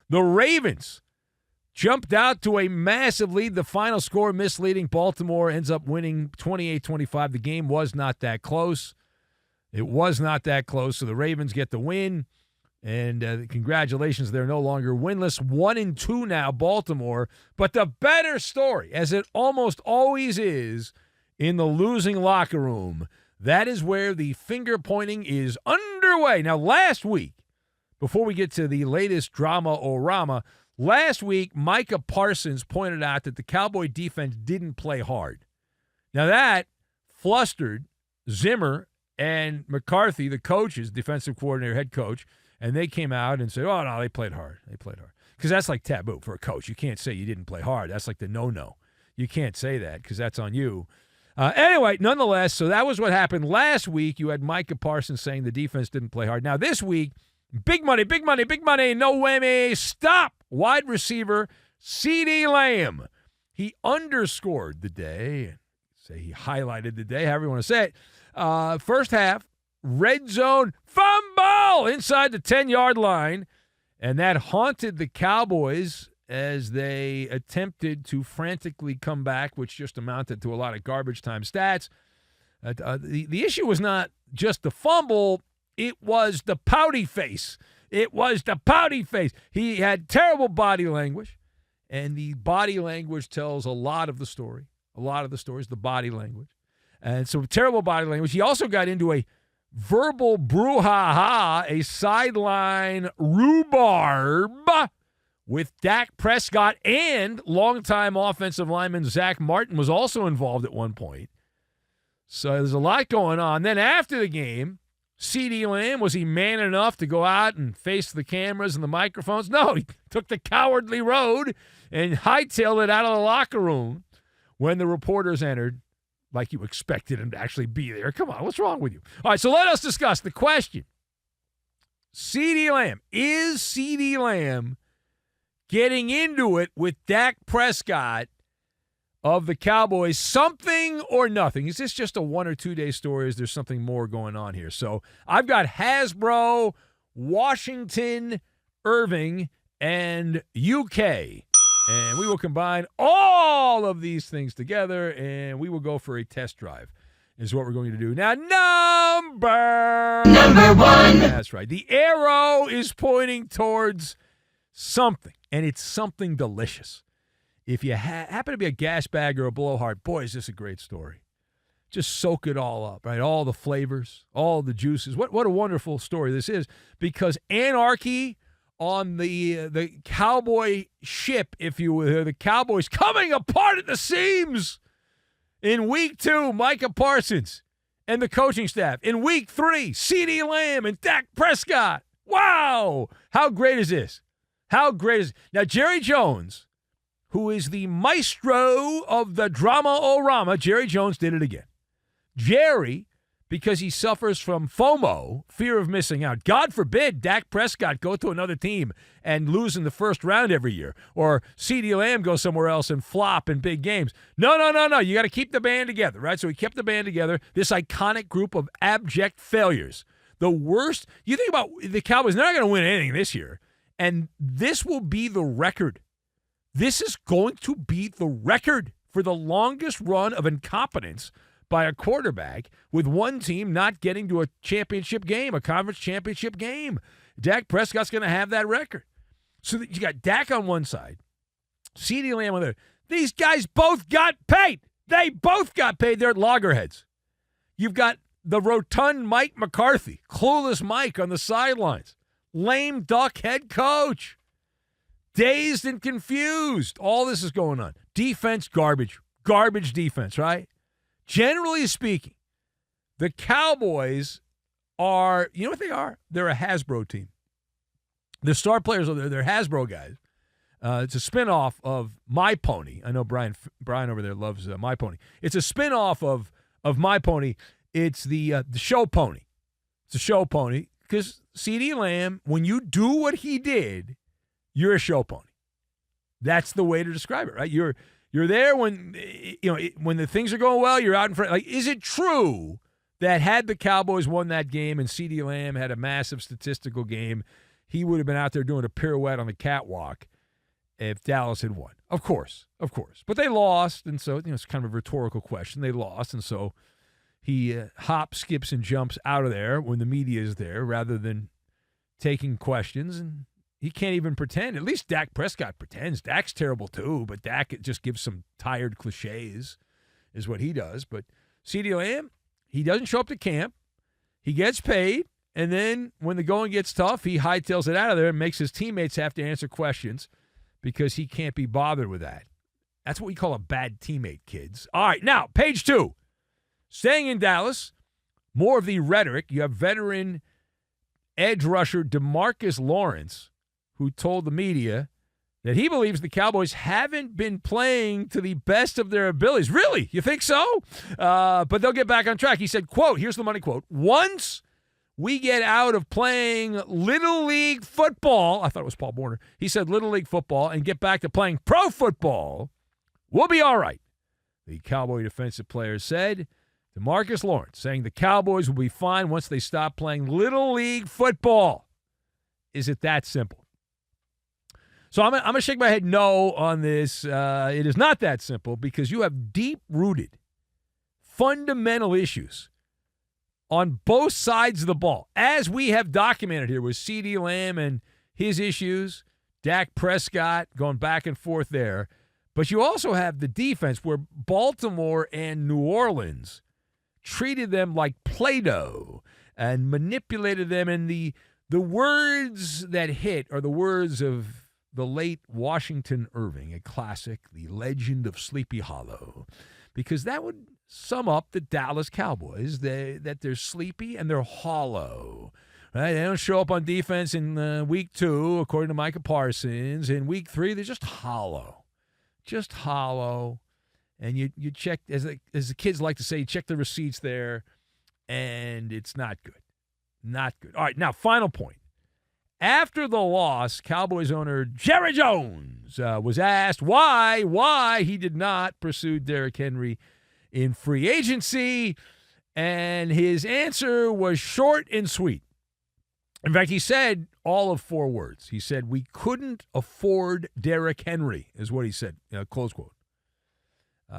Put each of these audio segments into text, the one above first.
The Ravens jumped out to a massive lead. The final score misleading. Baltimore ends up winning 28-25. The game was not that close. It was not that close, so the Ravens get the win. And congratulations, they're no longer winless. 1-2 now, Baltimore. But the better story, as it almost always is in the losing locker room, that is where the finger-pointing is underway. Now, last week, before we get to the latest drama-o-rama, last week, Micah Parsons pointed out that the Cowboy defense didn't play hard. Now, that flustered Zimmer and McCarthy, the coaches, defensive coordinator, head coach, and they came out and said, oh, no, they played hard. They played hard. Because that's like taboo for a coach. You can't say you didn't play hard. That's like the no-no. You can't say that because that's on you. Anyway, nonetheless, so that was what happened. Last week, you had Micah Parsons saying the defense didn't play hard. Now, this week, big money, big money, big money, no way, stop. Wide receiver, CeeDeelamb. He underscored the day. Say he highlighted the day, however you want to say it. First half, red zone fumble inside the 10-yard line, and that haunted the Cowboys as they attempted to frantically come back, which just amounted to a lot of garbage time stats. The issue was not just the fumble, it was the pouty face. It was the pouty face. He had terrible body language, and the body language tells a lot of the story. A lot of the story is the body language. And so terrible body language. He also got into a verbal brouhaha, a sideline rhubarb with Dak Prescott, and longtime offensive lineman Zach Martin was also involved at one point. So there's a lot going on. Then after the game, CeeDeelamb, was he man enough to go out and face the cameras and the microphones? No, he took the cowardly road and hightailed it out of the locker room when the reporters entered, like you expected him to actually be there. Come on, what's wrong with you? All right, so let us discuss the question. CeeDeelamb, is CeeDeelamb getting into it with Dak Prescott of the Cowboys, something or nothing? Is this just a 1 or 2 day story? Is there something more going on here? So I've got Hasbro, Washington, Irving, and UK. And we will combine all of these things together, and we will go for a test drive, is what we're going to do. Now, number one. That's right. The arrow is pointing towards something, and it's something delicious. If you happen to be a gas bag or a blowhard, boy, is this a great story. Just soak it all up, right? All the flavors, all the juices. What a wonderful story this is, because anarchy on the Cowboy ship, if you will, the Cowboys coming apart at the seams. In week 2, Micah Parsons and the coaching staff. In week 3, CeeDeelamb and Dak Prescott. Wow! How great is this? How great is it? Now, Jerry Jones, who is the maestro of the drama-o-rama, Jerry Jones did it again. Jerry, because he suffers from FOMO, fear of missing out. God forbid Dak Prescott go to another team and lose in the first round every year, or CeeDeelamb go somewhere else and flop in big games. No. You got to keep the band together, right? So he kept the band together, this iconic group of abject failures. The worst, you think about the Cowboys, they're not going to win anything this year, and this will be the record. This is going to be the record for the longest run of incompetence by a quarterback, with one team not getting to a championship game, a conference championship game. Dak Prescott's going to have that record. So you got Dak on one side, CeeDeelamb on the other. These guys both got paid. They both got paid. They're at loggerheads. You've got the rotund Mike McCarthy, clueless Mike on the sidelines, lame duck head coach, dazed and confused. All this is going on. Defense, garbage defense, right? Generally speaking, the Cowboys are, you know what they are? They're a Hasbro team. The star players are there. They're Hasbro guys. It's a spinoff of My Pony. I know Brian over there loves My Pony. It's a spinoff of My Pony. It's the show pony. It's a show pony because CeeDeelamb, when you do what he did, you're a show pony. That's the way to describe it, right? You're there when when the things are going well. You're out in front. Like, is it true that had the Cowboys won that game and CeeDeelamb had a massive statistical game, he would have been out there doing a pirouette on the catwalk if Dallas had won. Of course. But they lost, and so it's kind of a rhetorical question. They lost, and so he hops, skips, and jumps out of there when the media is there rather than taking questions, and he can't even pretend. At least Dak Prescott pretends. Dak's terrible too, but Dak just gives some tired cliches is what he does. But CeeDee Lamb, he doesn't show up to camp. He gets paid, and then when the going gets tough, he hightails it out of there and makes his teammates have to answer questions because he can't be bothered with that. That's what we call a bad teammate, kids. All right, now, page 2. Staying in Dallas, more of the rhetoric. You have veteran edge rusher DeMarcuslawrence, who told the media that he believes the Cowboys haven't been playing to the best of their abilities. Really? You think so? But they'll get back on track. He said, quote, here's the money quote, "Once we get out of playing Little League football," I thought it was Paul Warner. He said Little League football, "and get back to playing pro football, we'll be all right," the Cowboy defensive player said. DeMarcuslawrence saying the Cowboys will be fine once they stop playing Little League football. Is it that simple? So I'm going to shake my head no on this. It is not that simple because you have deep-rooted, fundamental issues on both sides of the ball, as we have documented here with CeeDee Lamb and his issues, Dak Prescott going back and forth there. But you also have the defense where Baltimore and New Orleans treated them like Play-Doh and manipulated them. And the words that hit are the words of the late Washington Irving, a classic, the legend of Sleepy Hollow, because that would sum up the Dallas Cowboys, that they're sleepy and they're hollow. Right? They don't show up on defense in week 2, according to Micah Parsons. In week 3, they're just hollow. Just hollow. And you check, as the kids like to say, you check the receipts there, and it's not good. Not good. All right, now, final point. After the loss, Cowboys owner Jerry Jones was asked why he did not pursue Derrick Henry in free agency, and his answer was short and sweet. In fact, he said all of 4 words. He said, "We couldn't afford Derrick Henry," is what he said, close quote.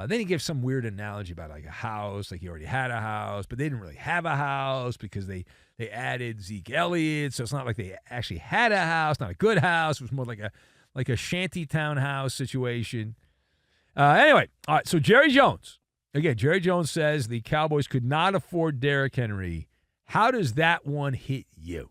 Then he gave some weird analogy about like a house, like he already had a house, but they didn't really have a house because they added Zeke Elliott, so it's not like they actually had a house, not a good house. It was more like a shanty town house situation. Anyway, all right, so Jerry Jones. Again, Jerry Jones says the Cowboys could not afford Derrick Henry. How does that one hit you?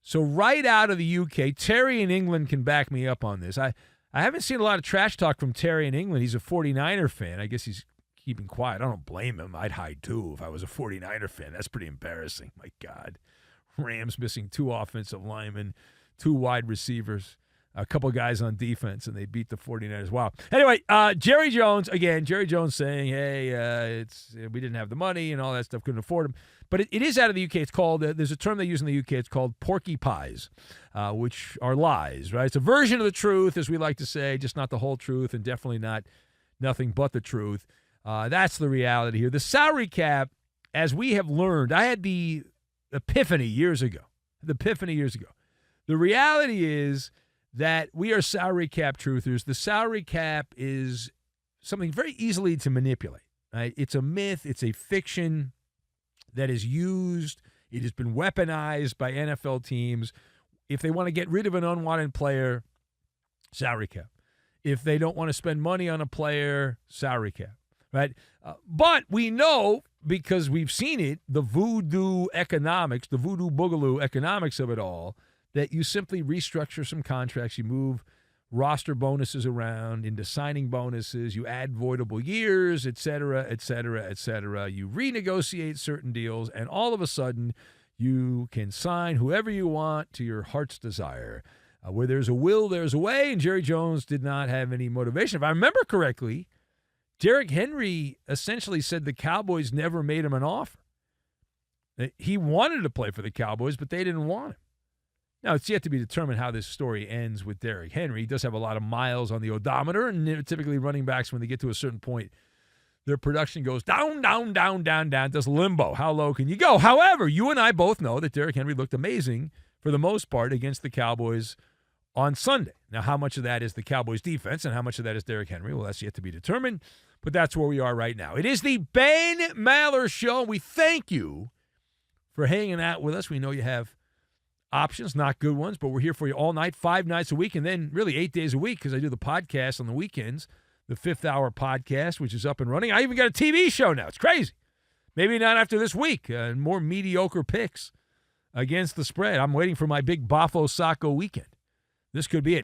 So right out of the UK, Terry in England can back me up on this. I haven't seen a lot of trash talk from Terry in England. He's a 49er fan. I guess he's keeping quiet. I don't blame him. I'd hide too if I was a 49er fan. That's pretty embarrassing. My God. Rams missing 2 offensive linemen, 2 wide receivers, a couple guys on defense, and they beat the 49ers. Wow. Anyway, Jerry Jones saying, hey, we didn't have the money and all that stuff, couldn't afford him. But it is out of the UK. It's called, there's a term they use in the UK. It's called porky pies, which are lies, right? It's a version of the truth, as we like to say, just not the whole truth and definitely not nothing but the truth. That's the reality here. The salary cap, as we have learned, I had the epiphany years ago. The reality is that we are salary cap truthers. The salary cap is something very easily to manipulate, right? It's a myth. It's a fiction that is used. It has been weaponized by NFL teams. If they want to get rid of an unwanted player, salary cap. If they don't want to spend money on a player, salary cap, right? But we know, because we've seen it, the voodoo economics, the voodoo boogaloo economics of it all, that you simply restructure some contracts, you move roster bonuses around into signing bonuses, you add voidable years, et cetera, et cetera, et cetera. You renegotiate certain deals, and all of a sudden you can sign whoever you want to your heart's desire. Where there's a will, there's a way, and Jerry Jones did not have any motivation. If I remember correctly, Derrick Henry essentially said the Cowboys never made him an offer. He wanted to play for the Cowboys, but they didn't want him. Now, it's yet to be determined how this story ends with Derrick Henry. He does have a lot of miles on the odometer, and typically running backs, when they get to a certain point, their production goes down, down, down, down, down. Does limbo. How low can you go? However, you and I both know that Derrick Henry looked amazing for the most part against the Cowboys on Sunday. Now, how much of that is the Cowboys defense and how much of that is Derrick Henry? Well, that's yet to be determined, but that's where we are right now. It is the Ben Maller Show. We thank you for hanging out with us. We know you have options, not good ones, but we're here for you all night, 5 nights a week, and then really 8 days a week because I do the podcast on the weekends, the 5th Hour podcast, which is up and running. I even got a TV show now. It's crazy. Maybe not after this week. More mediocre picks against the spread. I'm waiting for my big Bafo Sacco weekend. This could be it.